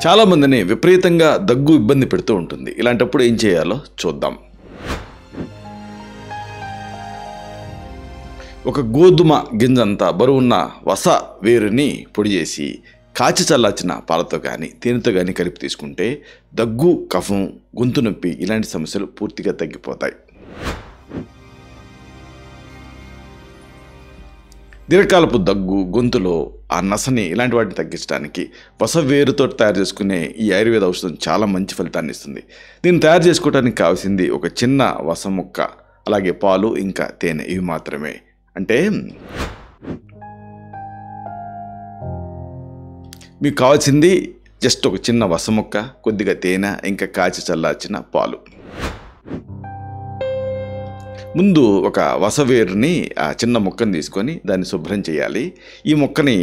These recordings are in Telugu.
చాలామందిని విపరీతంగా దగ్గు ఇబ్బంది పెడుతూ ఉంటుంది. ఇలాంటప్పుడు ఏం చేయాలో చూద్దాం. ఒక గోధుమ గింజంతా బరువున్న వస వేరుని పొడి చేసి కాచి చల్లార్చిన పాలతో కానీ తేనెతో కానీ కలిపి తీసుకుంటే దగ్గు, కఫం, గొంతు నొప్పి ఇలాంటి సమస్యలు పూర్తిగా తగ్గిపోతాయి. దీర్ఘకాలపు దగ్గు, గొంతులో ఆ నసని ఇలాంటి వాటిని తగ్గించడానికి వస వేరుతో తయారు చేసుకునే ఈ ఆయుర్వేద ఔషధం చాలా మంచి ఫలితాన్ని ఇస్తుంది. దీన్ని తయారు చేసుకోవడానికి కావాల్సింది ఒక చిన్న వస ముక్క, అలాగే పాలు, ఇంకా తేనె, ఇవి మాత్రమే. అంటే మీకు కావాల్సింది జస్ట్ ఒక చిన్న వస ముక్క, కొద్దిగా తేనె, ఇంకా కాచి చల్లార్చిన పాలు. ముందు ఒక వసవేరుని ఆ చిన్న ముక్కను తీసుకొని దాన్ని శుభ్రం చేయాలి. ఈ ముక్కని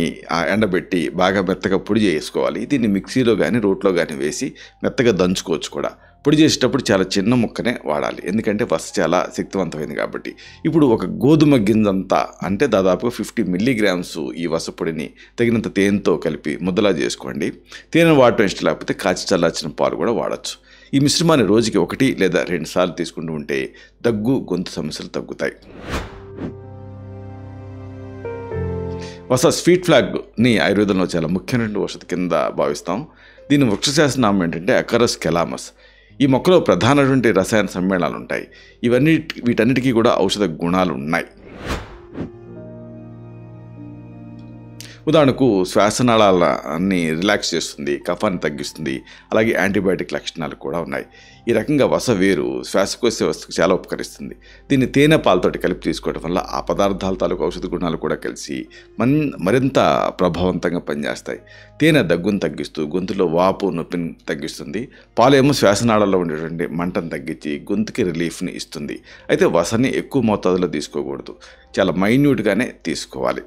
ఎండబెట్టి బాగా మెత్తగా పొడి చేసుకోవాలి. దీన్ని మిక్సీలో కానీ రోట్లో కానీ వేసి మెత్తగా దంచుకోవచ్చు కూడా. పొడి చేసేటప్పుడు చాలా చిన్న ముక్కనే వాడాలి, ఎందుకంటే వస చాలా శక్తివంతమైంది కాబట్టి. ఇప్పుడు ఒక గోధుమ గింజంతా అంటే దాదాపుగా 50 మిల్లీగ్రామ్స్ ఈ వస పొడిని తగినంత తేనెతో కలిపి ముద్దలా చేసుకోండి. తేనె వాడటం ఇష్టం లేకపోతే కాచి చల్లార్చిన పాలు కూడా వాడచ్చు. ఈ మిశ్రమాన్ని రోజుకి 1 లేదా 2 సార్లు తీసుకుంటూ ఉంటే దగ్గు, గొంతు సమస్యలు తగ్గుతాయి. వస స్వీట్ ఫ్లాగ్ని ఆయుర్వేదంలో చాలా ముఖ్యమైన ఔషధ కింద భావిస్తాం. దీని వృక్షశాస్త్ర నామం ఏంటంటే అకరస్ కెలామస్. ఈ మొక్కలో ప్రధానటువంటి రసాయన సమ్మేళనాలు ఉంటాయి. వీటన్నిటికీ కూడా ఔషధ గుణాలు ఉన్నాయి. ఉదాహరణకు శ్వాసనాళాలని రిలాక్స్ చేస్తుంది, కఫాన్ని తగ్గిస్తుంది, అలాగే యాంటీబయాటిక్ లక్షణాలు కూడా ఉన్నాయి. ఈ రకంగా వస వేరు శ్వాసకోశ వ్యవస్థకు చాలా ఉపకరిస్తుంది. దీన్ని తేనె పాలతోటి కలిపి తీసుకోవడం వల్ల ఆ పదార్థాల తాలూకు ఔషధ గుణాలు కూడా కలిసి మరింత ప్రభావవంతంగా పనిచేస్తాయి. తేనె దగ్గును తగ్గిస్తూ గొంతులో వాపు, నొప్పిని తగ్గిస్తుంది. పాలేమో శ్వాసనాళాల్లో ఉండేటువంటి మంటను తగ్గించి గొంతుకి రిలీఫ్ని ఇస్తుంది. అయితే వసని ఎక్కువ మోతాదులో తీసుకోకూడదు, చాలా మైన్యూట్గానే తీసుకోవాలి.